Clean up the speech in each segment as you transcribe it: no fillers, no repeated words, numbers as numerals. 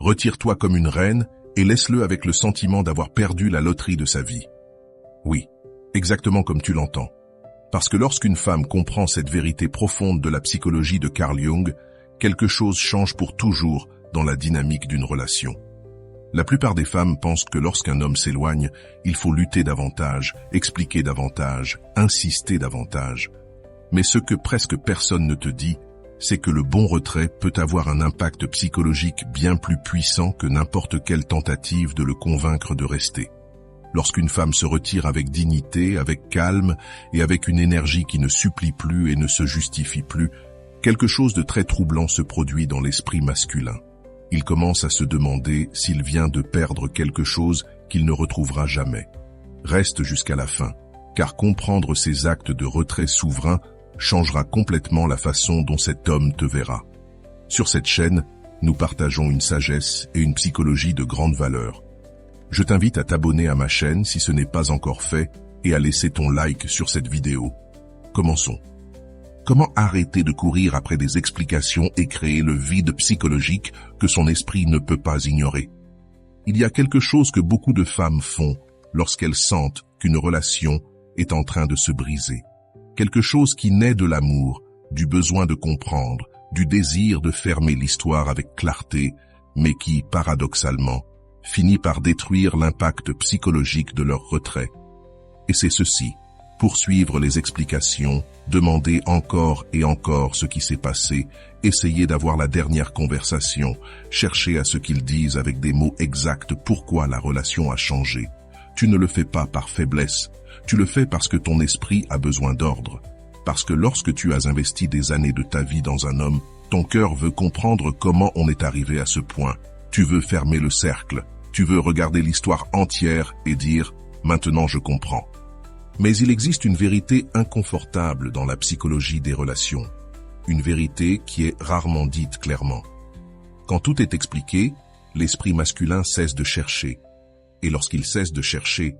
Retire-toi comme une reine et laisse-le avec le sentiment d'avoir perdu la loterie de sa vie. Oui, exactement comme tu l'entends. Parce que lorsqu'une femme comprend cette vérité profonde de la psychologie de Carl Jung, quelque chose change pour toujours dans la dynamique d'une relation. La plupart des femmes pensent que lorsqu'un homme s'éloigne, il faut lutter davantage, expliquer davantage, insister davantage. Mais ce que presque personne ne te dit, c'est que le bon retrait peut avoir un impact psychologique bien plus puissant que n'importe quelle tentative de le convaincre de rester. Lorsqu'une femme se retire avec dignité, avec calme et avec une énergie qui ne supplie plus et ne se justifie plus, quelque chose de très troublant se produit dans l'esprit masculin. Il commence à se demander s'il vient de perdre quelque chose qu'il ne retrouvera jamais. Reste jusqu'à la fin, car comprendre ces actes de retrait souverain changera complètement la façon dont cet homme te verra. Sur cette chaîne, nous partageons une sagesse et une psychologie de grande valeur. Je t'invite à t'abonner à ma chaîne si ce n'est pas encore fait et à laisser ton like sur cette vidéo. Commençons. Comment arrêter de courir après des explications et créer le vide psychologique que son esprit ne peut pas ignorer? Il y a quelque chose que beaucoup de femmes font lorsqu'elles sentent qu'une relation est en train de se briser. Quelque chose qui naît de l'amour, du besoin de comprendre, du désir de fermer l'histoire avec clarté, mais qui, paradoxalement, finit par détruire l'impact psychologique de leur retrait. Et c'est ceci: poursuivre les explications, demander encore et encore ce qui s'est passé, essayer d'avoir la dernière conversation, chercher à ce qu'ils disent avec des mots exacts pourquoi la relation a changé. Tu ne le fais pas par faiblesse, tu le fais parce que ton esprit a besoin d'ordre. Parce que lorsque tu as investi des années de ta vie dans un homme, ton cœur veut comprendre comment on est arrivé à ce point. Tu veux fermer le cercle, tu veux regarder l'histoire entière et dire « maintenant je comprends ». Mais il existe une vérité inconfortable dans la psychologie des relations, une vérité qui est rarement dite clairement. Quand tout est expliqué, l'esprit masculin cesse de chercher. Et lorsqu'il cesse de chercher,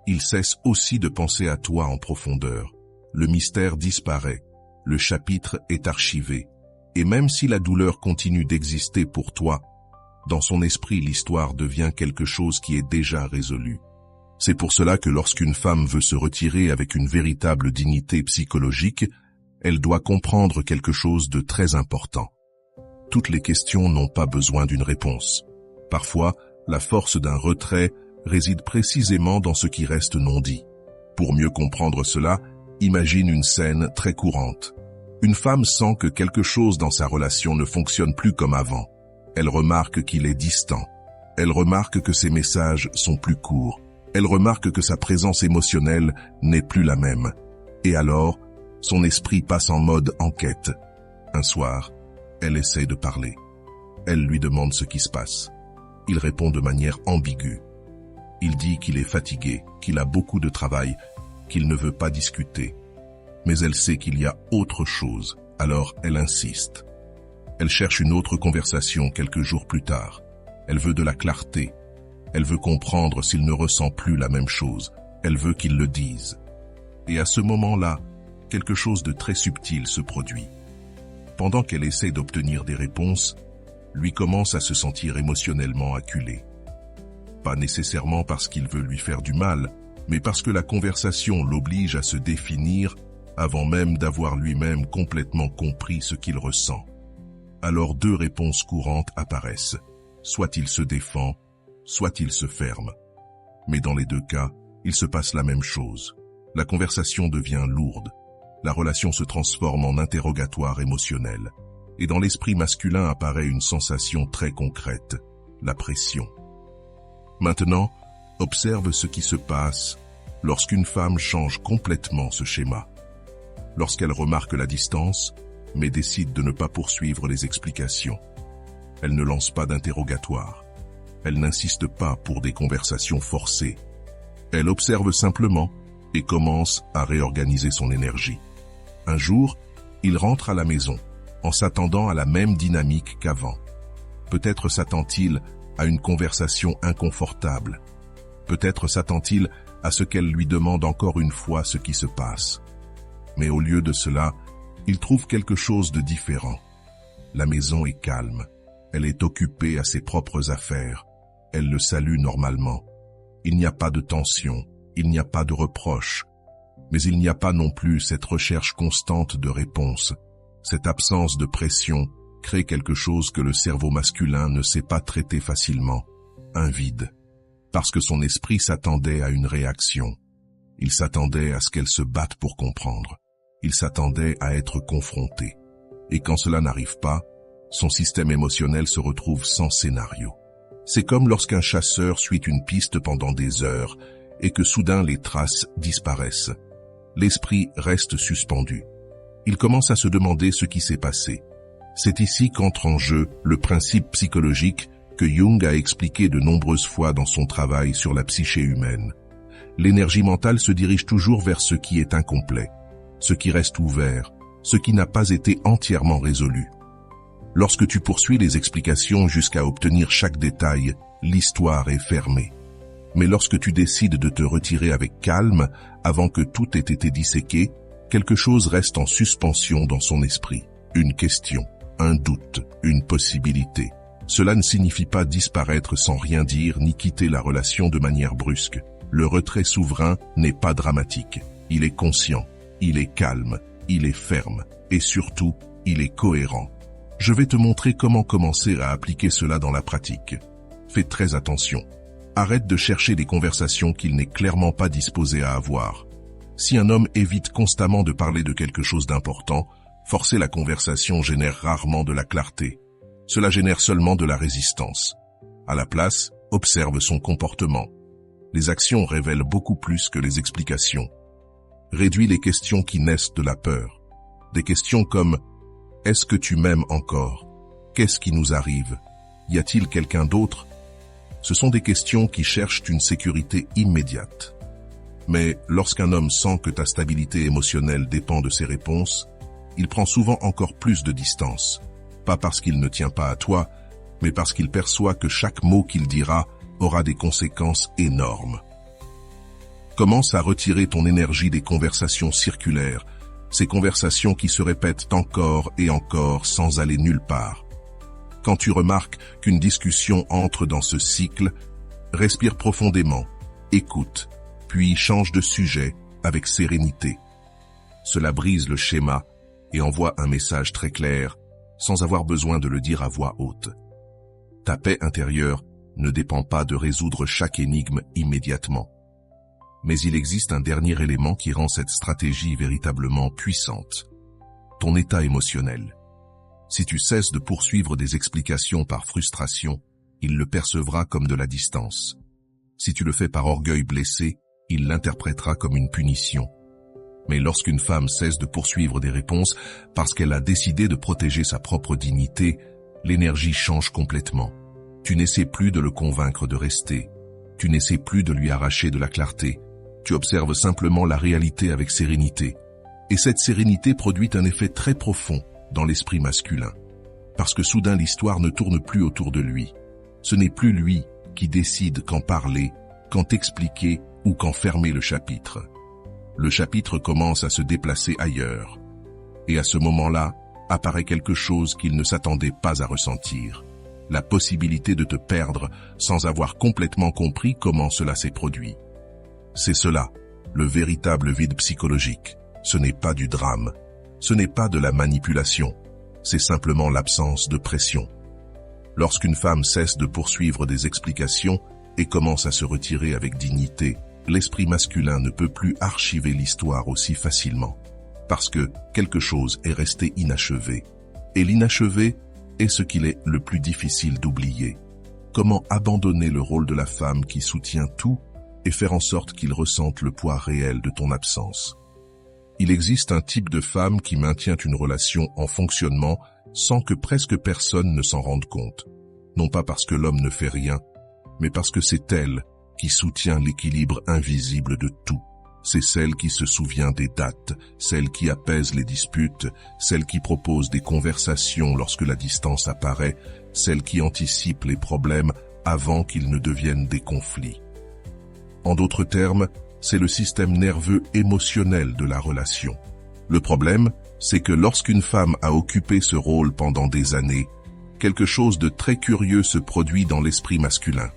il cesse aussi de penser à toi en profondeur. Le mystère disparaît, le chapitre est archivé. Et même si la douleur continue d'exister pour toi, dans son esprit l'histoire devient quelque chose qui est déjà résolu. C'est pour cela que lorsqu'une femme veut se retirer avec une véritable dignité psychologique, elle doit comprendre quelque chose de très important. Toutes les questions n'ont pas besoin d'une réponse. Parfois, la force d'un retrait réside précisément dans ce qui reste non dit. Pour mieux comprendre cela, imagine une scène très courante. Une femme sent que quelque chose dans sa relation ne fonctionne plus comme avant. Elle remarque qu'il est distant. Elle remarque que ses messages sont plus courts. Elle remarque que sa présence émotionnelle n'est plus la même. Et alors, son esprit passe en mode enquête. Un soir, elle essaie de parler. Elle lui demande ce qui se passe. Il répond de manière ambiguë. Il dit qu'il est fatigué, qu'il a beaucoup de travail, qu'il ne veut pas discuter. Mais elle sait qu'il y a autre chose, alors elle insiste. Elle cherche une autre conversation quelques jours plus tard. Elle veut de la clarté. Elle veut comprendre s'il ne ressent plus la même chose. Elle veut qu'il le dise. Et à ce moment-là, quelque chose de très subtil se produit. Pendant qu'elle essaie d'obtenir des réponses, lui commence à se sentir émotionnellement acculé. Pas nécessairement parce qu'il veut lui faire du mal, mais parce que la conversation l'oblige à se définir avant même d'avoir lui-même complètement compris ce qu'il ressent. Alors deux réponses courantes apparaissent. Soit il se défend, soit il se ferme. Mais dans les deux cas, il se passe la même chose. La conversation devient lourde. La relation se transforme en interrogatoire émotionnel. Et dans l'esprit masculin apparaît une sensation très concrète, la pression. Maintenant, observe ce qui se passe lorsqu'une femme change complètement ce schéma. Lorsqu'elle remarque la distance, mais décide de ne pas poursuivre les explications. Elle ne lance pas d'interrogatoire. Elle n'insiste pas pour des conversations forcées. Elle observe simplement et commence à réorganiser son énergie. Un jour, il rentre à la maison, en s'attendant à la même dynamique qu'avant. Peut-être s'attend-il à une conversation inconfortable. Peut-être s'attend-il à ce qu'elle lui demande encore une fois ce qui se passe. Mais au lieu de cela, il trouve quelque chose de différent. La maison est calme. Elle est occupée à ses propres affaires. Elle le salue normalement. Il n'y a pas de tension, il n'y a pas de reproche. Mais il n'y a pas non plus cette recherche constante de réponse. Cette absence de pression crée quelque chose que le cerveau masculin ne sait pas traiter facilement. Un vide. Parce que son esprit s'attendait à une réaction. Il s'attendait à ce qu'elle se batte pour comprendre. Il s'attendait à être confronté. Et quand cela n'arrive pas, son système émotionnel se retrouve sans scénario. C'est comme lorsqu'un chasseur suit une piste pendant des heures et que soudain les traces disparaissent. L'esprit reste suspendu. Il commence à se demander ce qui s'est passé. C'est ici qu'entre en jeu le principe psychologique que Jung a expliqué de nombreuses fois dans son travail sur la psyché humaine. L'énergie mentale se dirige toujours vers ce qui est incomplet, ce qui reste ouvert, ce qui n'a pas été entièrement résolu. Lorsque tu poursuis les explications jusqu'à obtenir chaque détail, l'histoire est fermée. Mais lorsque tu décides de te retirer avec calme, avant que tout ait été disséqué, quelque chose reste en suspension dans son esprit. Une question, un doute, une possibilité. Cela ne signifie pas disparaître sans rien dire ni quitter la relation de manière brusque. Le retrait souverain n'est pas dramatique. Il est conscient, il est calme, il est ferme et surtout, il est cohérent. Je vais te montrer comment commencer à appliquer cela dans la pratique. Fais très attention. Arrête de chercher des conversations qu'il n'est clairement pas disposé à avoir. Si un homme évite constamment de parler de quelque chose d'important, forcer la conversation génère rarement de la clarté. Cela génère seulement de la résistance. À la place, observe son comportement. Les actions révèlent beaucoup plus que les explications. Réduis les questions qui naissent de la peur. Des questions comme « Est-ce que tu m'aimes encore ? Qu'est-ce qui nous arrive ? Y a-t-il quelqu'un d'autre ?» Ce sont des questions qui cherchent une sécurité immédiate. Mais lorsqu'un homme sent que ta stabilité émotionnelle dépend de ses réponses, il prend souvent encore plus de distance. Pas parce qu'il ne tient pas à toi, mais parce qu'il perçoit que chaque mot qu'il dira aura des conséquences énormes. Commence à retirer ton énergie des conversations circulaires, ces conversations qui se répètent encore et encore sans aller nulle part. Quand tu remarques qu'une discussion entre dans ce cycle, respire profondément, écoute, puis change de sujet avec sérénité. Cela brise le schéma et envoie un message très clair, sans avoir besoin de le dire à voix haute. Ta paix intérieure ne dépend pas de résoudre chaque énigme immédiatement. Mais il existe un dernier élément qui rend cette stratégie véritablement puissante. Ton état émotionnel. Si tu cesses de poursuivre des explications par frustration, il le percevra comme de la distance. Si tu le fais par orgueil blessé, il l'interprétera comme une punition. Mais lorsqu'une femme cesse de poursuivre des réponses parce qu'elle a décidé de protéger sa propre dignité, l'énergie change complètement. Tu n'essaies plus de le convaincre de rester. Tu n'essaies plus de lui arracher de la clarté. Tu observes simplement la réalité avec sérénité. Et cette sérénité produit un effet très profond dans l'esprit masculin. Parce que soudain l'histoire ne tourne plus autour de lui. Ce n'est plus lui qui décide quand parler, quand expliquer ou quand fermer le chapitre. Le chapitre commence à se déplacer ailleurs. Et à ce moment-là, apparaît quelque chose qu'il ne s'attendait pas à ressentir. La possibilité de te perdre sans avoir complètement compris comment cela s'est produit. C'est cela, le véritable vide psychologique. Ce n'est pas du drame. Ce n'est pas de la manipulation. C'est simplement l'absence de pression. Lorsqu'une femme cesse de poursuivre des explications et commence à se retirer avec dignité, l'esprit masculin ne peut plus archiver l'histoire aussi facilement. Parce que quelque chose est resté inachevé. Et l'inachevé est ce qu'il est le plus difficile d'oublier. Comment abandonner le rôle de la femme qui soutient tout et faire en sorte qu'il ressente le poids réel de ton absence. Il existe un type de femme qui maintient une relation en fonctionnement sans que presque personne ne s'en rende compte. Non pas parce que l'homme ne fait rien, mais parce que c'est elle qui soutient l'équilibre invisible de tout. C'est celle qui se souvient des dates, celle qui apaise les disputes, celle qui propose des conversations lorsque la distance apparaît, celle qui anticipe les problèmes avant qu'ils ne deviennent des conflits. En d'autres termes, c'est le système nerveux émotionnel de la relation. Le problème, c'est que lorsqu'une femme a occupé ce rôle pendant des années, quelque chose de très curieux se produit dans l'esprit masculin.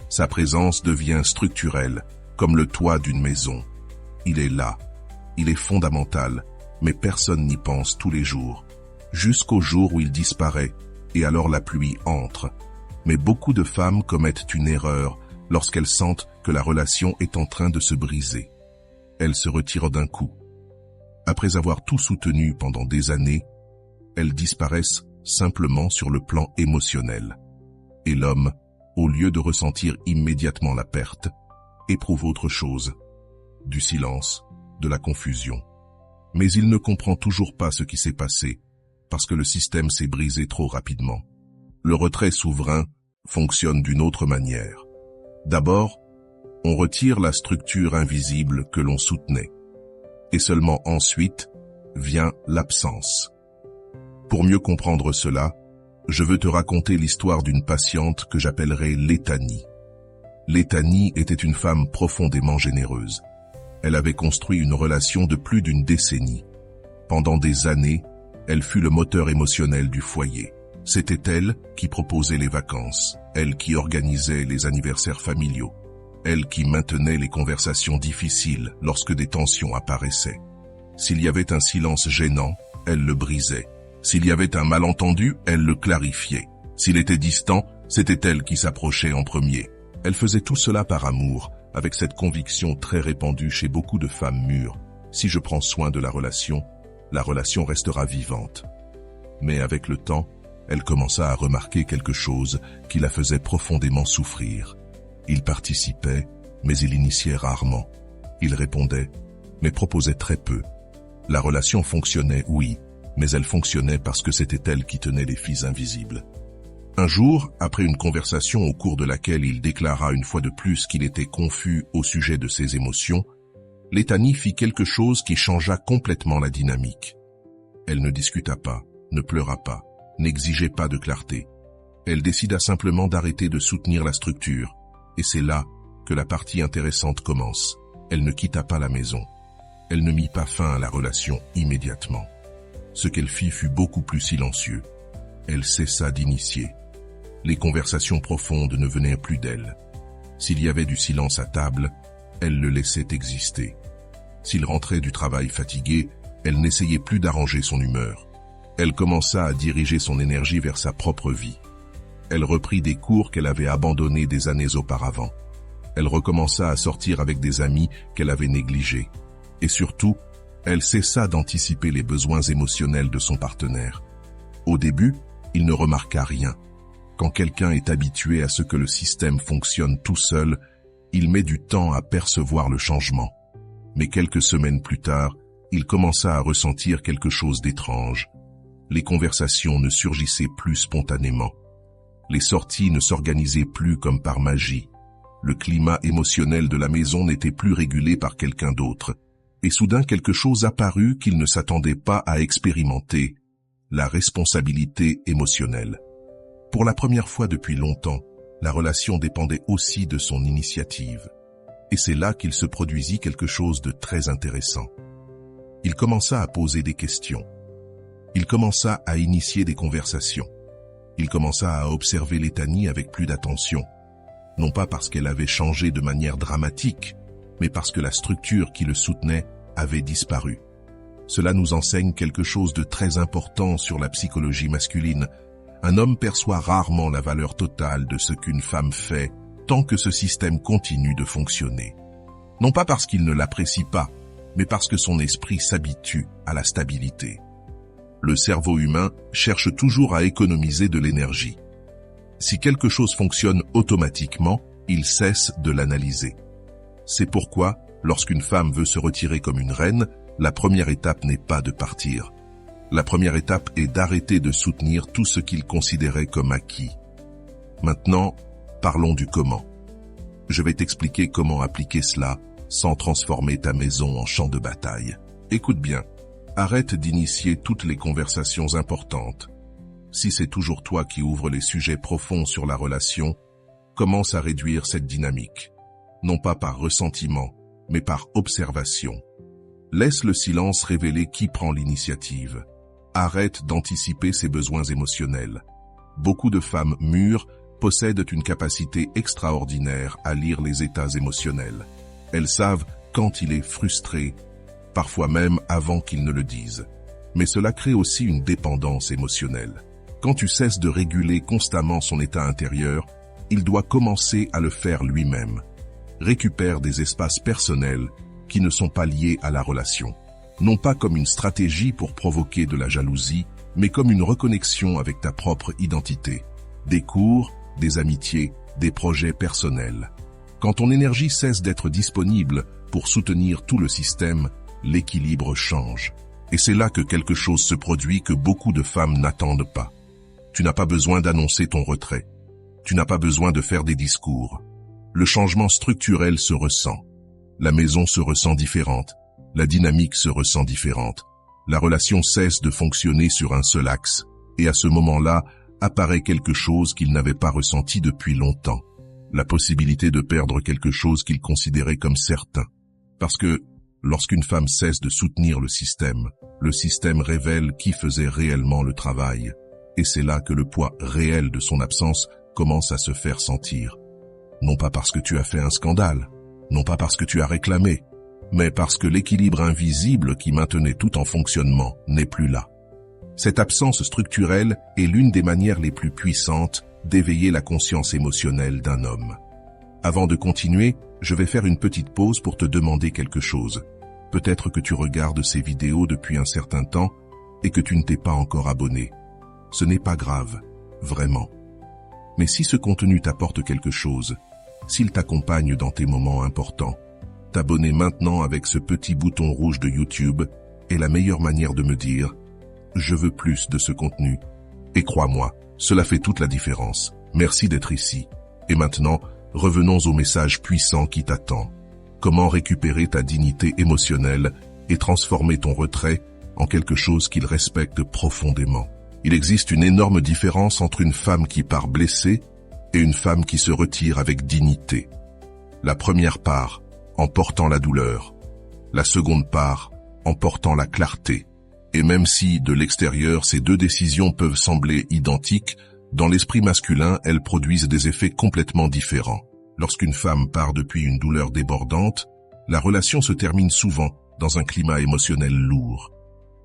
Sa présence devient structurelle, comme le toit d'une maison. Il est là, il est fondamental, mais personne n'y pense tous les jours. Jusqu'au jour où il disparaît, et alors la pluie entre. Mais beaucoup de femmes commettent une erreur lorsqu'elles sentent que la relation est en train de se briser. Elles se retirent d'un coup. Après avoir tout soutenu pendant des années, elles disparaissent simplement sur le plan émotionnel. Et l'homme, au lieu de ressentir immédiatement la perte, éprouve autre chose, du silence, de la confusion. Mais il ne comprend toujours pas ce qui s'est passé, parce que le système s'est brisé trop rapidement. Le retrait souverain fonctionne d'une autre manière. D'abord, on retire la structure invisible que l'on soutenait. Et seulement ensuite vient l'absence. Pour mieux comprendre cela, je veux te raconter l'histoire d'une patiente que j'appellerai Létanie. Létanie était une femme profondément généreuse. Elle avait construit une relation de plus d'une décennie. Pendant des années, elle fut le moteur émotionnel du foyer. C'était elle qui proposait les vacances, elle qui organisait les anniversaires familiaux, elle qui maintenait les conversations difficiles lorsque des tensions apparaissaient. S'il y avait un silence gênant, elle le brisait. S'il y avait un malentendu, elle le clarifiait. S'il était distant, c'était elle qui s'approchait en premier. Elle faisait tout cela par amour, avec cette conviction très répandue chez beaucoup de femmes mûres. Si je prends soin de la relation restera vivante. Mais avec le temps, elle commença à remarquer quelque chose qui la faisait profondément souffrir. Il participait, mais il initiait rarement. Il répondait, mais proposait très peu. La relation fonctionnait, oui, mais elle fonctionnait parce que c'était elle qui tenait les fils invisibles. Un jour, après une conversation au cours de laquelle il déclara une fois de plus qu'il était confus au sujet de ses émotions, Létanie fit quelque chose qui changea complètement la dynamique. Elle ne discuta pas, ne pleura pas, n'exigeait pas de clarté. Elle décida simplement d'arrêter de soutenir la structure, et c'est là que la partie intéressante commence. Elle ne quitta pas la maison. Elle ne mit pas fin à la relation immédiatement. Ce qu'elle fit fut beaucoup plus silencieux. Elle cessa d'initier. Les conversations profondes ne venaient plus d'elle. S'il y avait du silence à table, elle le laissait exister. S'il rentrait du travail fatigué, elle n'essayait plus d'arranger son humeur. Elle commença à diriger son énergie vers sa propre vie. Elle reprit des cours qu'elle avait abandonnés des années auparavant. Elle recommença à sortir avec des amis qu'elle avait négligés. Et surtout, elle cessa d'anticiper les besoins émotionnels de son partenaire. Au début, il ne remarqua rien. Quand quelqu'un est habitué à ce que le système fonctionne tout seul, il met du temps à percevoir le changement. Mais quelques semaines plus tard, il commença à ressentir quelque chose d'étrange. Les conversations ne surgissaient plus spontanément. Les sorties ne s'organisaient plus comme par magie. Le climat émotionnel de la maison n'était plus régulé par quelqu'un d'autre. Et soudain quelque chose apparut qu'il ne s'attendait pas à expérimenter, la responsabilité émotionnelle. Pour la première fois depuis longtemps, la relation dépendait aussi de son initiative. Et c'est là qu'il se produisit quelque chose de très intéressant. Il commença à poser des questions. Il commença à initier des conversations. Il commença à observer Létanie avec plus d'attention. Non pas parce qu'elle avait changé de manière dramatique, mais parce que la structure qui le soutenait avait disparu. Cela nous enseigne quelque chose de très important sur la psychologie masculine. Un homme perçoit rarement la valeur totale de ce qu'une femme fait tant que ce système continue de fonctionner. Non pas parce qu'il ne l'apprécie pas, mais parce que son esprit s'habitue à la stabilité. Le cerveau humain cherche toujours à économiser de l'énergie. Si quelque chose fonctionne automatiquement, il cesse de l'analyser. C'est pourquoi, lorsqu'une femme veut se retirer comme une reine, la première étape n'est pas de partir. La première étape est d'arrêter de soutenir tout ce qu'il considérait comme acquis. Maintenant, parlons du comment. Je vais t'expliquer comment appliquer cela sans transformer ta maison en champ de bataille. Écoute bien, arrête d'initier toutes les conversations importantes. Si c'est toujours toi qui ouvres les sujets profonds sur la relation, commence à réduire cette dynamique. Non pas par ressentiment, mais par observation. Laisse le silence révéler qui prend l'initiative. Arrête d'anticiper ses besoins émotionnels. Beaucoup de femmes mûres possèdent une capacité extraordinaire à lire les états émotionnels. Elles savent quand il est frustré, parfois même avant qu'il ne le dise. Mais cela crée aussi une dépendance émotionnelle. Quand tu cesses de réguler constamment son état intérieur, il doit commencer à le faire lui-même. Récupère des espaces personnels qui ne sont pas liés à la relation. Non pas comme une stratégie pour provoquer de la jalousie, mais comme une reconnexion avec ta propre identité. Des cours, des amitiés, des projets personnels. Quand ton énergie cesse d'être disponible pour soutenir tout le système, l'équilibre change. Et c'est là que quelque chose se produit que beaucoup de femmes n'attendent pas. Tu n'as pas besoin d'annoncer ton retrait. Tu n'as pas besoin de faire des discours. Le changement structurel se ressent. La maison se ressent différente. La dynamique se ressent différente. La relation cesse de fonctionner sur un seul axe. Et à ce moment-là, apparaît quelque chose qu'il n'avait pas ressenti depuis longtemps. La possibilité de perdre quelque chose qu'il considérait comme certain. Parce que, lorsqu'une femme cesse de soutenir le système révèle qui faisait réellement le travail. Et c'est là que le poids réel de son absence commence à se faire sentir. Non pas parce que tu as fait un scandale, non pas parce que tu as réclamé, mais parce que l'équilibre invisible qui maintenait tout en fonctionnement n'est plus là. Cette absence structurelle est l'une des manières les plus puissantes d'éveiller la conscience émotionnelle d'un homme. Avant de continuer, je vais faire une petite pause pour te demander quelque chose. Peut-être que tu regardes ces vidéos depuis un certain temps et que tu ne t'es pas encore abonné. Ce n'est pas grave, vraiment. Mais si ce contenu t'apporte quelque chose, s'il t'accompagne dans tes moments importants, t'abonner maintenant avec ce petit bouton rouge de YouTube est la meilleure manière de me dire « Je veux plus de ce contenu ». Et crois-moi, cela fait toute la différence. Merci d'être ici. Et maintenant, revenons au message puissant qui t'attend. Comment récupérer ta dignité émotionnelle et transformer ton retrait en quelque chose qu'il respecte profondément. Il existe une énorme différence entre une femme qui part blessée et une femme qui se retire avec dignité. La première part en portant la douleur, la seconde part en portant la clarté. Et même si, de l'extérieur, ces deux décisions peuvent sembler identiques, dans l'esprit masculin, elles produisent des effets complètement différents. Lorsqu'une femme part depuis une douleur débordante, la relation se termine souvent dans un climat émotionnel lourd.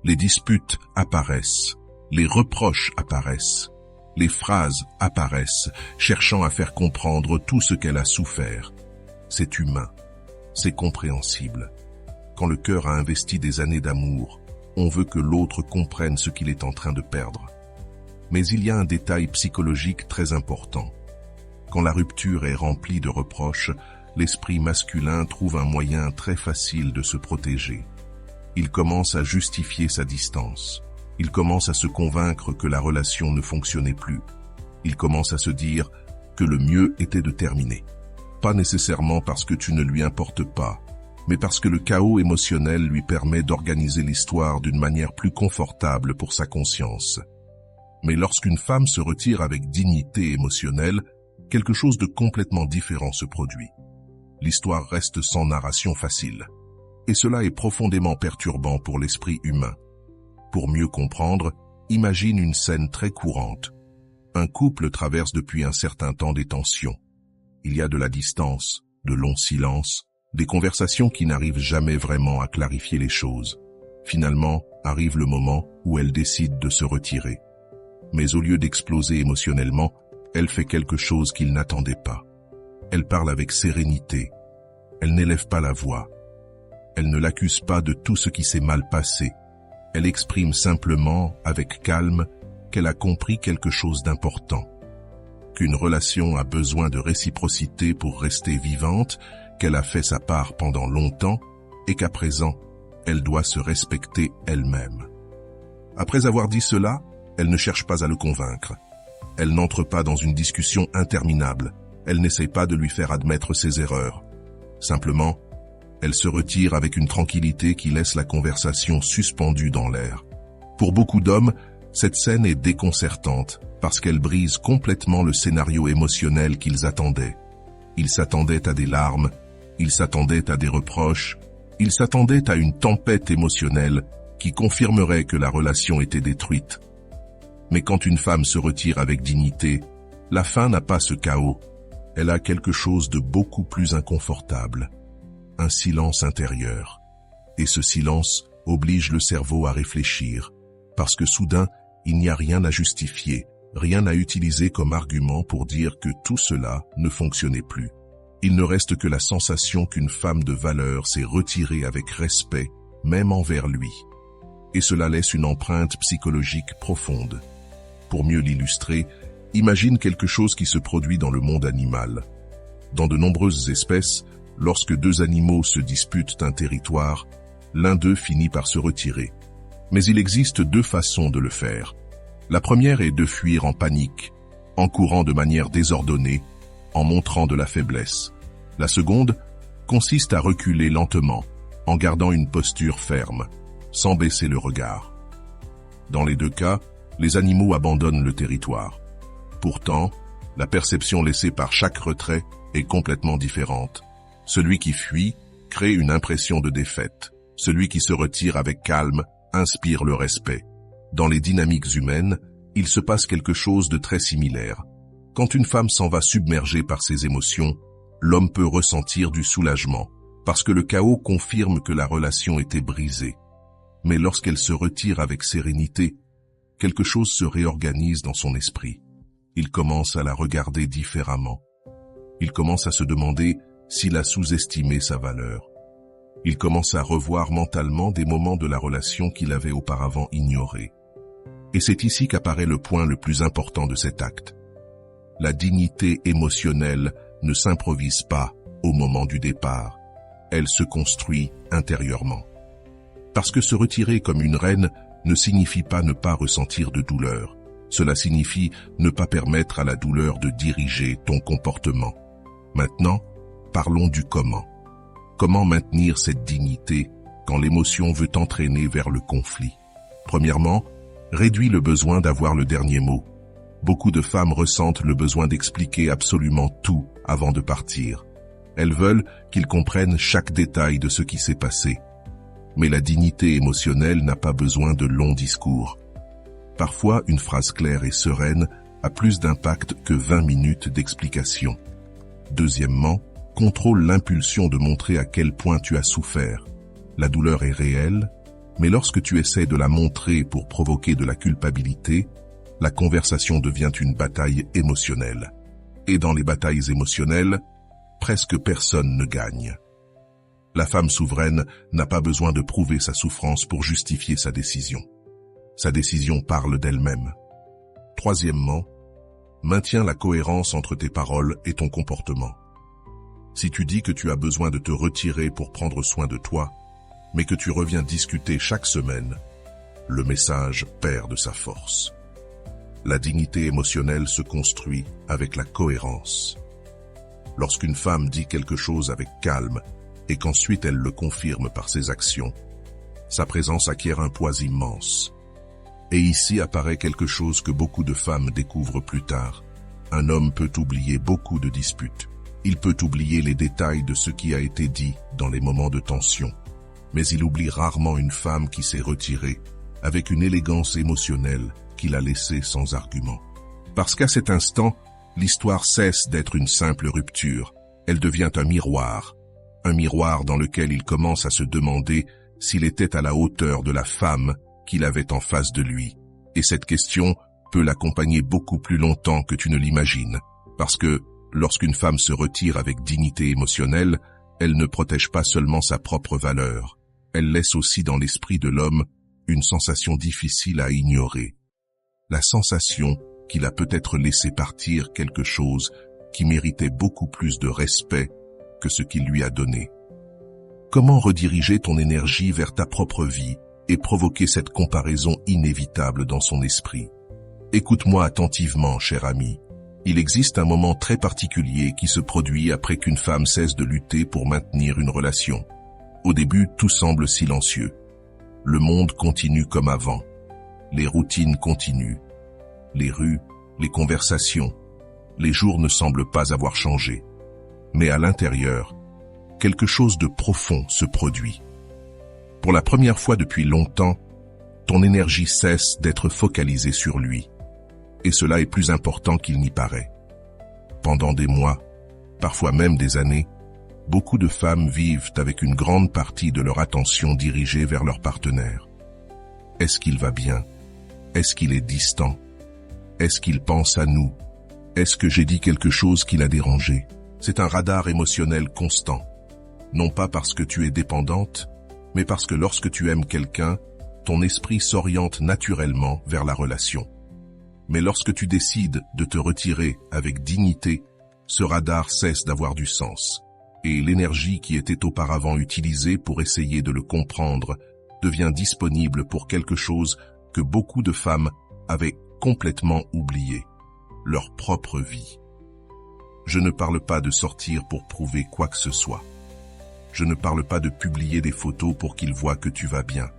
Les disputes apparaissent, les reproches apparaissent, les phrases apparaissent, cherchant à faire comprendre tout ce qu'elle a souffert. C'est humain, c'est compréhensible. Quand le cœur a investi des années d'amour, on veut que l'autre comprenne ce qu'il est en train de perdre. Mais il y a un détail psychologique très important. Quand la rupture est remplie de reproches, l'esprit masculin trouve un moyen très facile de se protéger. Il commence à justifier sa distance. Il commence à se convaincre que la relation ne fonctionnait plus. Il commence à se dire que le mieux était de terminer. Pas nécessairement parce que tu ne lui importes pas, mais parce que le chaos émotionnel lui permet d'organiser l'histoire d'une manière plus confortable pour sa conscience. Mais lorsqu'une femme se retire avec dignité émotionnelle, quelque chose de complètement différent se produit. L'histoire reste sans narration facile. Et cela est profondément perturbant pour l'esprit humain. Pour mieux comprendre, imagine une scène très courante. Un couple traverse depuis un certain temps des tensions. Il y a de la distance, de longs silences, des conversations qui n'arrivent jamais vraiment à clarifier les choses. Finalement, arrive le moment où elle décide de se retirer. Mais au lieu d'exploser émotionnellement, elle fait quelque chose qu'il n'attendait pas. Elle parle avec sérénité. Elle n'élève pas la voix. Elle ne l'accuse pas de tout ce qui s'est mal passé. Elle exprime simplement, avec calme, qu'elle a compris quelque chose d'important. Qu'une relation a besoin de réciprocité pour rester vivante, qu'elle a fait sa part pendant longtemps et qu'à présent, elle doit se respecter elle-même. Après avoir dit cela, elle ne cherche pas à le convaincre. Elle n'entre pas dans une discussion interminable. Elle n'essaie pas de lui faire admettre ses erreurs. Simplement, elle se retire avec une tranquillité qui laisse la conversation suspendue dans l'air. Pour beaucoup d'hommes, cette scène est déconcertante parce qu'elle brise complètement le scénario émotionnel qu'ils attendaient. Ils s'attendaient à des larmes, ils s'attendaient à des reproches, ils s'attendaient à une tempête émotionnelle qui confirmerait que la relation était détruite. Mais quand une femme se retire avec dignité, la fin n'a pas ce chaos. Elle a quelque chose de beaucoup plus inconfortable. Un silence intérieur. Et ce silence oblige le cerveau à réfléchir, parce que soudain, il n'y a rien à justifier, rien à utiliser comme argument pour dire que tout cela ne fonctionnait plus. Il ne reste que la sensation qu'une femme de valeur s'est retirée avec respect, même envers lui. Et cela laisse une empreinte psychologique profonde. Pour mieux l'illustrer, imagine quelque chose qui se produit dans le monde animal. Dans de nombreuses espèces, lorsque deux animaux se disputent un territoire, l'un d'eux finit par se retirer. Mais il existe deux façons de le faire. La première est de fuir en panique, en courant de manière désordonnée, en montrant de la faiblesse. La seconde consiste à reculer lentement, en gardant une posture ferme, sans baisser le regard. Dans les deux cas, les animaux abandonnent le territoire. Pourtant, la perception laissée par chaque retrait est complètement différente. Celui qui fuit crée une impression de défaite. Celui qui se retire avec calme inspire le respect. Dans les dynamiques humaines, il se passe quelque chose de très similaire. Quand une femme s'en va submergée par ses émotions, l'homme peut ressentir du soulagement, parce que le chaos confirme que la relation était brisée. Mais lorsqu'elle se retire avec sérénité, quelque chose se réorganise dans son esprit. Il commence à la regarder différemment. Il commence à se demander s'il a sous-estimé sa valeur. Il commence à revoir mentalement des moments de la relation qu'il avait auparavant ignorés. Et c'est ici qu'apparaît le point le plus important de cet acte. La dignité émotionnelle ne s'improvise pas au moment du départ. Elle se construit intérieurement. Parce que se retirer comme une reine ne signifie pas ne pas ressentir de douleur. Cela signifie ne pas permettre à la douleur de diriger ton comportement. Maintenant, parlons du comment. Comment maintenir cette dignité quand l'émotion veut t'entraîner vers le conflit? Premièrement, réduis le besoin d'avoir le dernier mot. Beaucoup de femmes ressentent le besoin d'expliquer absolument tout avant de partir. Elles veulent qu'ils comprennent chaque détail de ce qui s'est passé. Mais la dignité émotionnelle n'a pas besoin de longs discours. Parfois, une phrase claire et sereine a plus d'impact que 20 minutes d'explication. Deuxièmement, contrôle l'impulsion de montrer à quel point tu as souffert. La douleur est réelle, mais lorsque tu essaies de la montrer pour provoquer de la culpabilité, la conversation devient une bataille émotionnelle. Et dans les batailles émotionnelles, presque personne ne gagne. La femme souveraine n'a pas besoin de prouver sa souffrance pour justifier sa décision. Sa décision parle d'elle-même. Troisièmement, maintiens la cohérence entre tes paroles et ton comportement. Si tu dis que tu as besoin de te retirer pour prendre soin de toi, mais que tu reviens discuter chaque semaine, le message perd de sa force. La dignité émotionnelle se construit avec la cohérence. Lorsqu'une femme dit quelque chose avec calme et qu'ensuite elle le confirme par ses actions, sa présence acquiert un poids immense. Et ici apparaît quelque chose que beaucoup de femmes découvrent plus tard. Un homme peut oublier beaucoup de disputes. Il peut oublier les détails de ce qui a été dit dans les moments de tension. Mais il oublie rarement une femme qui s'est retirée avec une élégance émotionnelle qui l'a laissée sans argument. Parce qu'à cet instant, l'histoire cesse d'être une simple rupture. Elle devient un miroir dans lequel il commence à se demander s'il était à la hauteur de la femme qu'il avait en face de lui. Et cette question peut l'accompagner beaucoup plus longtemps que tu ne l'imagines. Parce que lorsqu'une femme se retire avec dignité émotionnelle, elle ne protège pas seulement sa propre valeur. Elle laisse aussi dans l'esprit de l'homme une sensation difficile à ignorer. La sensation qu'il a peut-être laissé partir quelque chose qui méritait beaucoup plus de respect que ce qu'il lui a donné. Comment rediriger ton énergie vers ta propre vie et provoquer cette comparaison inévitable dans son esprit? Écoute-moi attentivement, cher ami. Il existe un moment très particulier qui se produit après qu'une femme cesse de lutter pour maintenir une relation. Au début, tout semble silencieux. Le monde continue comme avant. Les routines continuent. Les rues, les conversations, les jours ne semblent pas avoir changé. Mais à l'intérieur, quelque chose de profond se produit. Pour la première fois depuis longtemps, ton énergie cesse d'être focalisée sur lui. Et cela est plus important qu'il n'y paraît. Pendant des mois, parfois même des années, beaucoup de femmes vivent avec une grande partie de leur attention dirigée vers leur partenaire. Est-ce qu'il va bien? Est-ce qu'il est distant? Est-ce qu'il pense à nous? Est-ce que j'ai dit quelque chose qui l'a dérangé? C'est un radar émotionnel constant. Non pas parce que tu es dépendante, mais parce que lorsque tu aimes quelqu'un, ton esprit s'oriente naturellement vers la relation. Mais lorsque tu décides de te retirer avec dignité, ce radar cesse d'avoir du sens. Et l'énergie qui était auparavant utilisée pour essayer de le comprendre devient disponible pour quelque chose que beaucoup de femmes avaient complètement oublié, leur propre vie. Je ne parle pas de sortir pour prouver quoi que ce soit. Je ne parle pas de publier des photos pour qu'ils voient que tu vas bien.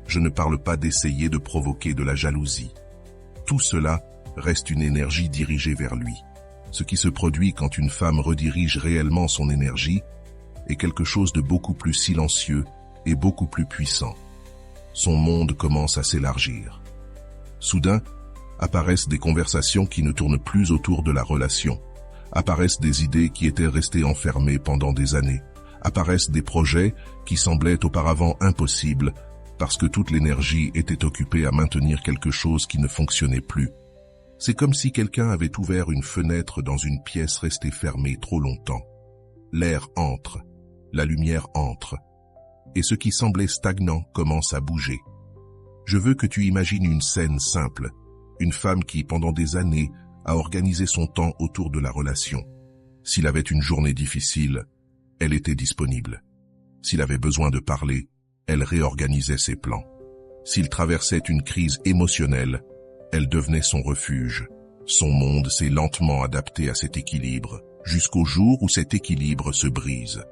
Je ne parle pas d'essayer de provoquer de la jalousie. Tout cela reste une énergie dirigée vers lui. Ce qui se produit quand une femme redirige réellement son énergie est quelque chose de beaucoup plus silencieux et beaucoup plus puissant. Son monde commence à s'élargir. Soudain, apparaissent des conversations qui ne tournent plus autour de la relation. Apparaissent des idées qui étaient restées enfermées pendant des années. Apparaissent des projets qui semblaient auparavant impossibles parce que toute l'énergie était occupée à maintenir quelque chose qui ne fonctionnait plus. C'est comme si quelqu'un avait ouvert une fenêtre dans une pièce restée fermée trop longtemps. L'air entre, la lumière entre, et ce qui semblait stagnant commence à bouger. Je veux que tu imagines une scène simple, une femme qui, pendant des années, a organisé son temps autour de la relation. S'il avait une journée difficile, elle était disponible. S'il avait besoin de parler, elle réorganisait ses plans. S'il traversait une crise émotionnelle, elle devenait son refuge. Son monde s'est lentement adapté à cet équilibre, jusqu'au jour où cet équilibre se brise.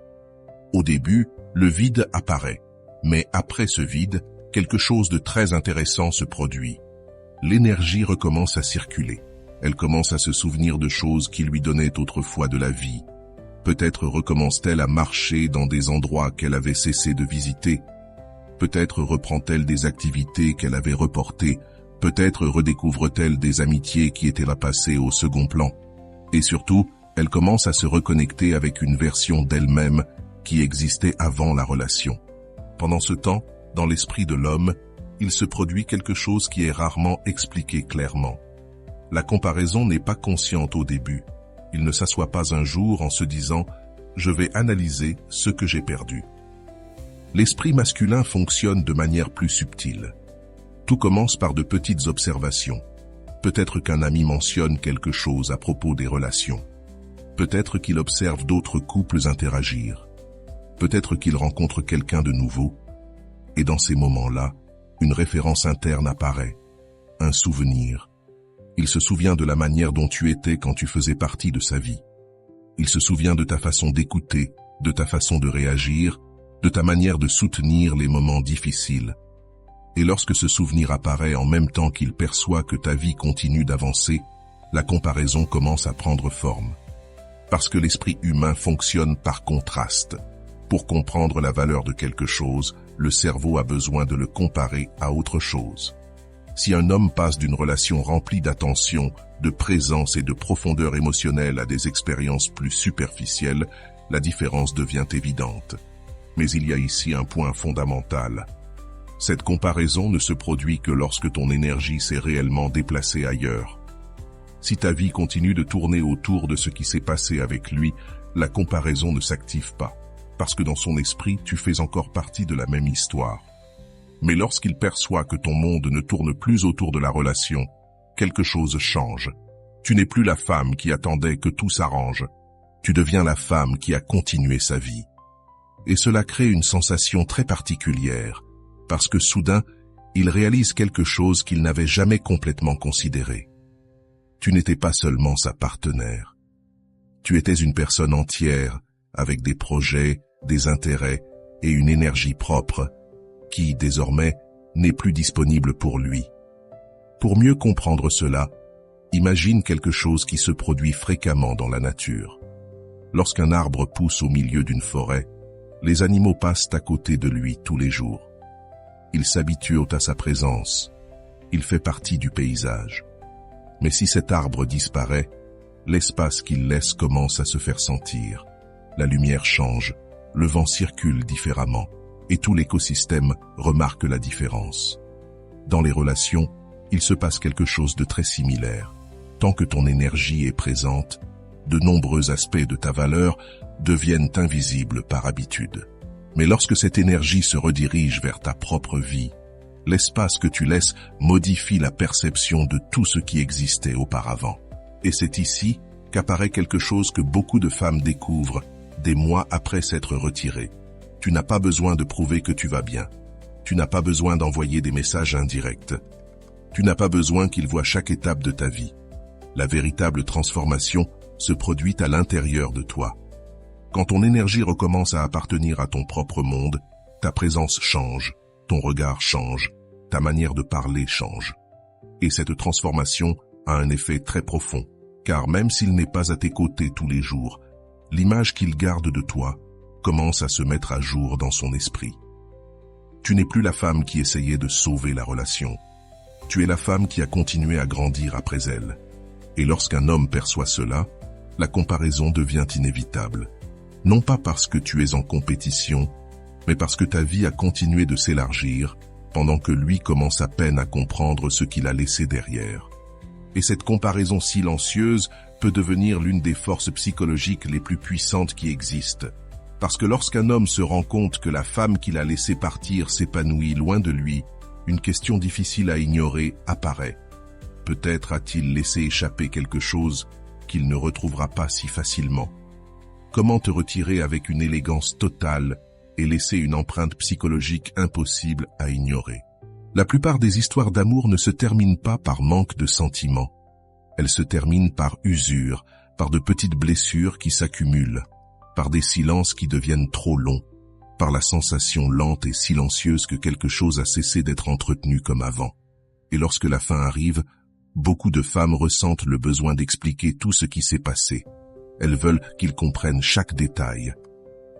Au début, le vide apparaît, mais après ce vide, quelque chose de très intéressant se produit. L'énergie recommence à circuler. Elle commence à se souvenir de choses qui lui donnaient autrefois de la vie. Peut-être recommence-t-elle à marcher dans des endroits qu'elle avait cessé de visiter. Peut-être reprend-elle des activités qu'elle avait reportées. Peut-être redécouvre-t-elle des amitiés qui étaient là passées au second plan. Et surtout, elle commence à se reconnecter avec une version d'elle-même qui existait avant la relation. Pendant ce temps, dans l'esprit de l'homme, il se produit quelque chose qui est rarement expliqué clairement. La comparaison n'est pas consciente au début. Il ne s'assoit pas un jour en se disant « je vais analyser ce que j'ai perdu ». L'esprit masculin fonctionne de manière plus subtile. Tout commence par de petites observations. Peut-être qu'un ami mentionne quelque chose à propos des relations. Peut-être qu'il observe d'autres couples interagir. Peut-être qu'il rencontre quelqu'un de nouveau. Et dans ces moments-là, une référence interne apparaît. Un souvenir. Il se souvient de la manière dont tu étais quand tu faisais partie de sa vie. Il se souvient de ta façon d'écouter, de ta façon de réagir, de ta manière de soutenir les moments difficiles. Et lorsque ce souvenir apparaît en même temps qu'il perçoit que ta vie continue d'avancer, la comparaison commence à prendre forme. Parce que l'esprit humain fonctionne par contraste. Pour comprendre la valeur de quelque chose, le cerveau a besoin de le comparer à autre chose. Si un homme passe d'une relation remplie d'attention, de présence et de profondeur émotionnelle à des expériences plus superficielles, la différence devient évidente. Mais il y a ici un point fondamental. Cette comparaison ne se produit que lorsque ton énergie s'est réellement déplacée ailleurs. Si ta vie continue de tourner autour de ce qui s'est passé avec lui, la comparaison ne s'active pas, parce que dans son esprit, tu fais encore partie de la même histoire. Mais lorsqu'il perçoit que ton monde ne tourne plus autour de la relation, quelque chose change. Tu n'es plus la femme qui attendait que tout s'arrange. Tu deviens la femme qui a continué sa vie. Et cela crée une sensation très particulière, parce que soudain, il réalise quelque chose qu'il n'avait jamais complètement considéré. Tu n'étais pas seulement sa partenaire. Tu étais une personne entière, avec des projets, des intérêts et une énergie propre, qui, désormais, n'est plus disponible pour lui. Pour mieux comprendre cela, imagine quelque chose qui se produit fréquemment dans la nature. Lorsqu'un arbre pousse au milieu d'une forêt, les animaux passent à côté de lui tous les jours. Ils s'habituent à sa présence. Il fait partie du paysage. Mais si cet arbre disparaît, l'espace qu'il laisse commence à se faire sentir. La lumière change, le vent circule différemment, et tout l'écosystème remarque la différence. Dans les relations, il se passe quelque chose de très similaire. Tant que ton énergie est présente, de nombreux aspects de ta valeur deviennent invisibles par habitude. Mais lorsque cette énergie se redirige vers ta propre vie, l'espace que tu laisses modifie la perception de tout ce qui existait auparavant. Et c'est ici qu'apparaît quelque chose que beaucoup de femmes découvrent des mois après s'être retirées. Tu n'as pas besoin de prouver que tu vas bien. Tu n'as pas besoin d'envoyer des messages indirects. Tu n'as pas besoin qu'ils voient chaque étape de ta vie. La véritable transformation se produit à l'intérieur de toi. Quand ton énergie recommence à appartenir à ton propre monde, ta présence change, ton regard change, ta manière de parler change. Et cette transformation a un effet très profond, car même s'il n'est pas à tes côtés tous les jours, l'image qu'il garde de toi commence à se mettre à jour dans son esprit. Tu n'es plus la femme qui essayait de sauver la relation. Tu es la femme qui a continué à grandir après elle. Et lorsqu'un homme perçoit cela, la comparaison devient inévitable. Non pas parce que tu es en compétition, mais parce que ta vie a continué de s'élargir, pendant que lui commence à peine à comprendre ce qu'il a laissé derrière. Et cette comparaison silencieuse peut devenir l'une des forces psychologiques les plus puissantes qui existent. Parce que lorsqu'un homme se rend compte que la femme qu'il a laissé partir s'épanouit loin de lui, une question difficile à ignorer apparaît. Peut-être a-t-il laissé échapper quelque chose qu'il ne retrouvera pas si facilement. Comment te retirer avec une élégance totale et laisser une empreinte psychologique impossible à ignorer? La plupart des histoires d'amour ne se terminent pas par manque de sentiments. Elles se terminent par usure, par de petites blessures qui s'accumulent, par des silences qui deviennent trop longs, par la sensation lente et silencieuse que quelque chose a cessé d'être entretenu comme avant. Et lorsque la fin arrive, beaucoup de femmes ressentent le besoin d'expliquer tout ce qui s'est passé. Elles veulent qu'ils comprennent chaque détail.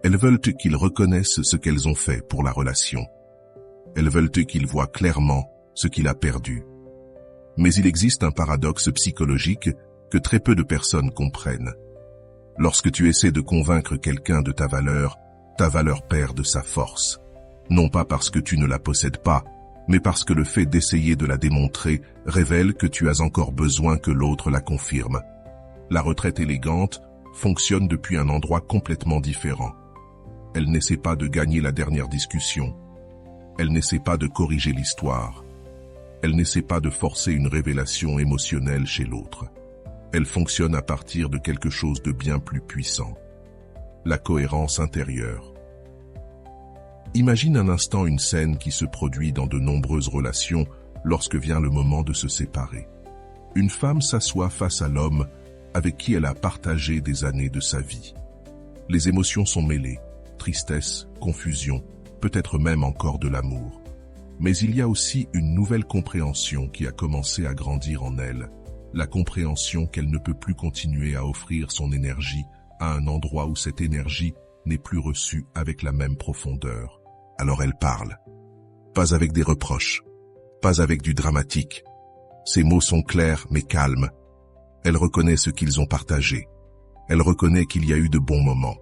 Elles veulent qu'ils reconnaissent ce qu'elles ont fait pour la relation. Elles veulent qu'ils voient clairement ce qu'il a perdu. Mais il existe un paradoxe psychologique que très peu de personnes comprennent. Lorsque tu essaies de convaincre quelqu'un de ta valeur perd de sa force. Non pas parce que tu ne la possèdes pas, mais parce que le fait d'essayer de la démontrer révèle que tu as encore besoin que l'autre la confirme. La retraite élégante fonctionne depuis un endroit complètement différent. Elle n'essaie pas de gagner la dernière discussion. Elle n'essaie pas de corriger l'histoire. Elle n'essaie pas de forcer une révélation émotionnelle chez l'autre. Elle fonctionne à partir de quelque chose de bien plus puissant. La cohérence intérieure. Imagine un instant une scène qui se produit dans de nombreuses relations lorsque vient le moment de se séparer. Une femme s'assoit face à l'homme avec qui elle a partagé des années de sa vie. Les émotions sont mêlées, tristesse, confusion, peut-être même encore de l'amour. Mais il y a aussi une nouvelle compréhension qui a commencé à grandir en elle, la compréhension qu'elle ne peut plus continuer à offrir son énergie à un endroit où cette énergie n'est plus reçue avec la même profondeur. Alors elle parle. Pas avec des reproches, pas avec du dramatique. Ses mots sont clairs mais calmes. Elle reconnaît ce qu'ils ont partagé. Elle reconnaît qu'il y a eu de bons moments.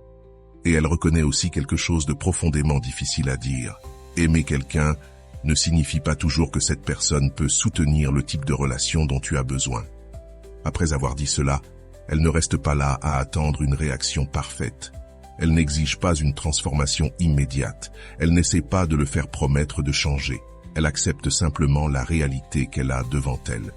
Et elle reconnaît aussi quelque chose de profondément difficile à dire. Aimer quelqu'un ne signifie pas toujours que cette personne peut soutenir le type de relation dont tu as besoin. Après avoir dit cela, elle ne reste pas là à attendre une réaction parfaite. Elle n'exige pas une transformation immédiate. Elle n'essaie pas de le faire promettre de changer. Elle accepte simplement la réalité qu'elle a devant elle.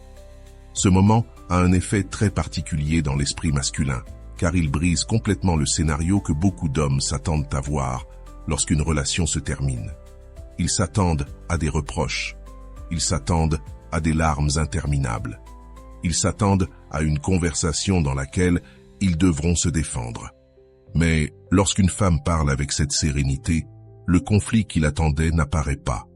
Ce moment a un effet très particulier dans l'esprit masculin, car il brise complètement le scénario que beaucoup d'hommes s'attendent à voir lorsqu'une relation se termine. Ils s'attendent à des reproches. Ils s'attendent à des larmes interminables. Ils s'attendent à une conversation dans laquelle ils devront se défendre. Mais lorsqu'une femme parle avec cette sérénité, le conflit qu'il attendait n'apparaît pas.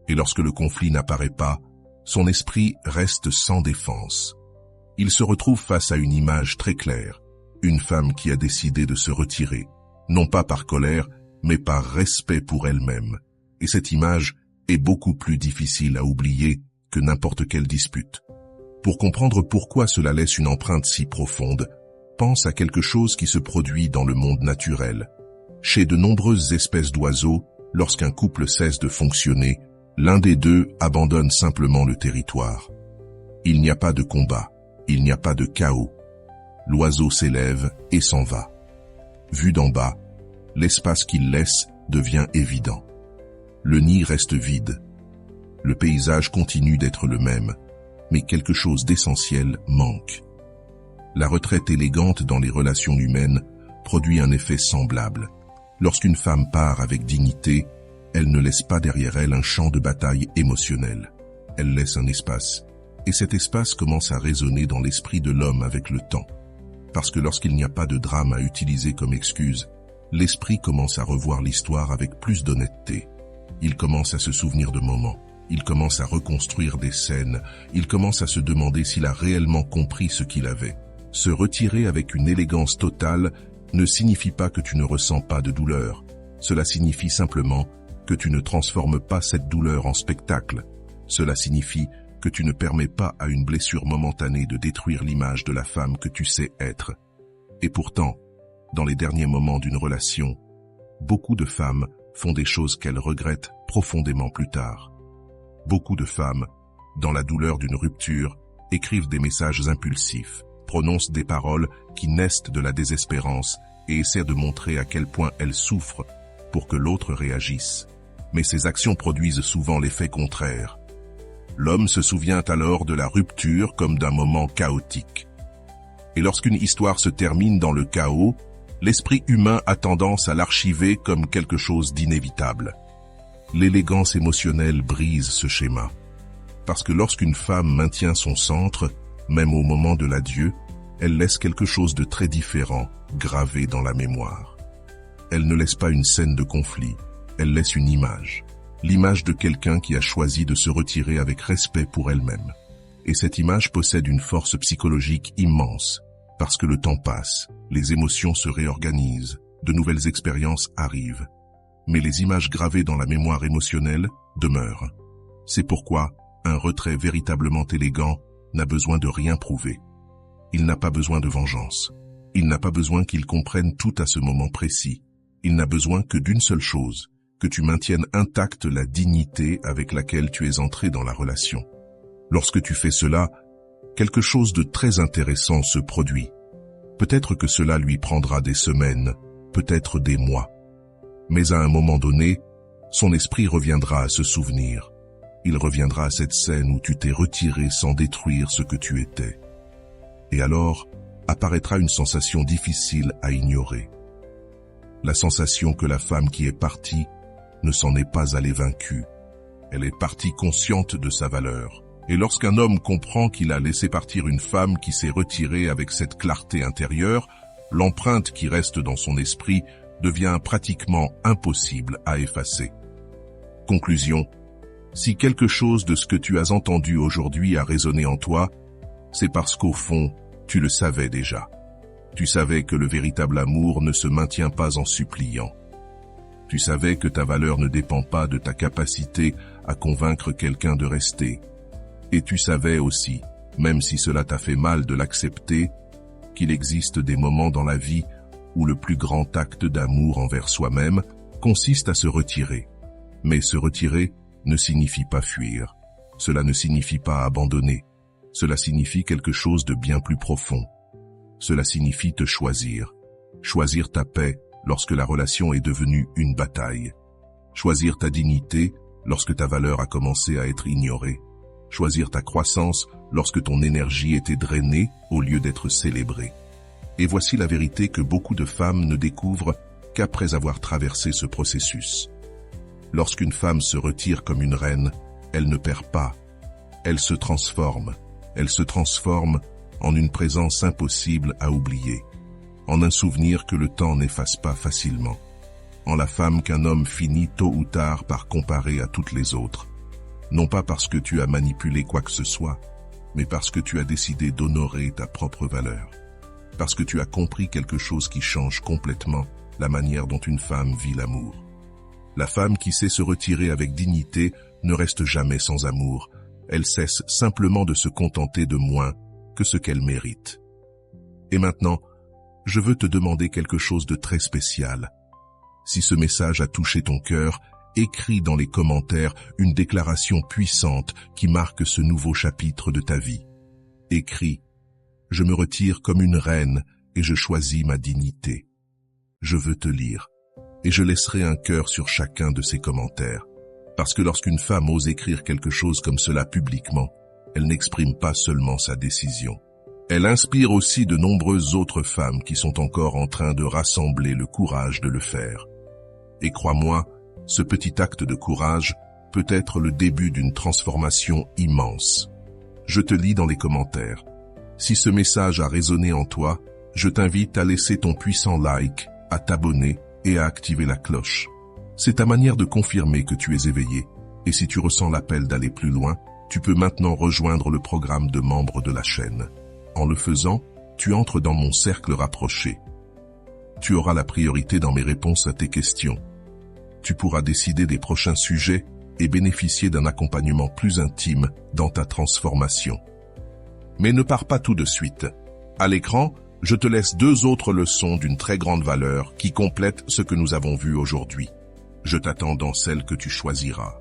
Et lorsque le conflit n'apparaît pas, son esprit reste sans défense. Il se retrouve face à une image très claire, une femme qui a décidé de se retirer, non pas par colère, mais par respect pour elle-même. Et cette image est beaucoup plus difficile à oublier que n'importe quelle dispute. Pour comprendre pourquoi cela laisse une empreinte si profonde, pense à quelque chose qui se produit dans le monde naturel. Chez de nombreuses espèces d'oiseaux, lorsqu'un couple cesse de fonctionner, l'un des deux abandonne simplement le territoire. Il n'y a pas de combat, il n'y a pas de chaos. L'oiseau s'élève et s'en va. Vu d'en bas, l'espace qu'il laisse devient évident. Le nid reste vide. Le paysage continue d'être le même, mais quelque chose d'essentiel manque. La retraite élégante dans les relations humaines produit un effet semblable. Lorsqu'une femme part avec dignité, elle ne laisse pas derrière elle un champ de bataille émotionnel. Elle laisse un espace, et cet espace commence à résonner dans l'esprit de l'homme avec le temps. Parce que lorsqu'il n'y a pas de drame à utiliser comme excuse, l'esprit commence à revoir l'histoire avec plus d'honnêteté. Il commence à se souvenir de moments, il commence à reconstruire des scènes, il commence à se demander s'il a réellement compris ce qu'il avait. Se retirer avec une élégance totale ne signifie pas que tu ne ressens pas de douleur. Cela signifie simplement que tu ne transformes pas cette douleur en spectacle. Cela signifie que tu ne permets pas à une blessure momentanée de détruire l'image de la femme que tu sais être. Et pourtant, dans les derniers moments d'une relation, beaucoup de femmes font des choses qu'elles regrettent profondément plus tard. Beaucoup de femmes, dans la douleur d'une rupture, écrivent des messages impulsifs, prononcent des paroles qui naissent de la désespérance et essaient de montrer à quel point elles souffrent pour que l'autre réagisse. Mais ces actions produisent souvent l'effet contraire. L'homme se souvient alors de la rupture comme d'un moment chaotique. Et lorsqu'une histoire se termine dans le chaos, l'esprit humain a tendance à l'archiver comme quelque chose d'inévitable. L'élégance émotionnelle brise ce schéma. Parce que lorsqu'une femme maintient son centre, même au moment de l'adieu, elle laisse quelque chose de très différent gravé dans la mémoire. Elle ne laisse pas une scène de conflit, elle laisse une image. L'image de quelqu'un qui a choisi de se retirer avec respect pour elle-même. Et cette image possède une force psychologique immense, parce que le temps passe, les émotions se réorganisent, de nouvelles expériences arrivent. Mais les images gravées dans la mémoire émotionnelle demeurent. C'est pourquoi un retrait véritablement élégant n'a besoin de rien prouver. Il n'a pas besoin de vengeance. Il n'a pas besoin qu'il comprenne tout à ce moment précis. Il n'a besoin que d'une seule chose, que tu maintiennes intacte la dignité avec laquelle tu es entré dans la relation. Lorsque tu fais cela, quelque chose de très intéressant se produit. Peut-être que cela lui prendra des semaines, peut-être des mois. Mais à un moment donné, son esprit reviendra à ce souvenir. Il reviendra à cette scène où tu t'es retiré sans détruire ce que tu étais. Et alors, apparaîtra une sensation difficile à ignorer. La sensation que la femme qui est partie ne s'en est pas allée vaincue. Elle est partie consciente de sa valeur. Et lorsqu'un homme comprend qu'il a laissé partir une femme qui s'est retirée avec cette clarté intérieure, l'empreinte qui reste dans son esprit devient pratiquement impossible à effacer. Conclusion. Si quelque chose de ce que tu as entendu aujourd'hui a résonné en toi, c'est parce qu'au fond, tu le savais déjà. Tu savais que le véritable amour ne se maintient pas en suppliant. Tu savais que ta valeur ne dépend pas de ta capacité à convaincre quelqu'un de rester. Et tu savais aussi, même si cela t'a fait mal de l'accepter, qu'il existe des moments dans la vie où le plus grand acte d'amour envers soi-même consiste à se retirer. Mais se retirer ne signifie pas fuir. Cela ne signifie pas abandonner. Cela signifie quelque chose de bien plus profond. Cela signifie te choisir. Choisir ta paix lorsque la relation est devenue une bataille. Choisir ta dignité lorsque ta valeur a commencé à être ignorée. Choisir ta croissance lorsque ton énergie était drainée au lieu d'être célébrée. Et voici la vérité que beaucoup de femmes ne découvrent qu'après avoir traversé ce processus. Lorsqu'une femme se retire comme une reine, elle ne perd pas. Elle se transforme. Elle se transforme en une présence impossible à oublier. En un souvenir que le temps n'efface pas facilement. En la femme qu'un homme finit tôt ou tard par comparer à toutes les autres. Non pas parce que tu as manipulé quoi que ce soit, mais parce que tu as décidé d'honorer ta propre valeur. Parce que tu as compris quelque chose qui change complètement la manière dont une femme vit l'amour. La femme qui sait se retirer avec dignité ne reste jamais sans amour, elle cesse simplement de se contenter de moins que ce qu'elle mérite. Et maintenant, je veux te demander quelque chose de très spécial. Si ce message a touché ton cœur, écris dans les commentaires une déclaration puissante qui marque ce nouveau chapitre de ta vie. Écris « Je me retire comme une reine et je choisis ma dignité ». Je veux te lire et je laisserai un cœur sur chacun de ces commentaires. Parce que lorsqu'une femme ose écrire quelque chose comme cela publiquement, elle n'exprime pas seulement sa décision. Elle inspire aussi de nombreuses autres femmes qui sont encore en train de rassembler le courage de le faire. Et crois-moi, ce petit acte de courage peut être le début d'une transformation immense. Je te lis dans les commentaires. Si ce message a résonné en toi, je t'invite à laisser ton puissant like, à t'abonner et à activer la cloche. C'est ta manière de confirmer que tu es éveillé. Et si tu ressens l'appel d'aller plus loin, tu peux maintenant rejoindre le programme de membres de la chaîne. En le faisant, tu entres dans mon cercle rapproché. Tu auras la priorité dans mes réponses à tes questions. Tu pourras décider des prochains sujets et bénéficier d'un accompagnement plus intime dans ta transformation. Mais ne pars pas tout de suite. À l'écran, je te laisse 2 autres leçons d'une très grande valeur qui complètent ce que nous avons vu aujourd'hui. Je t'attends dans celle que tu choisiras.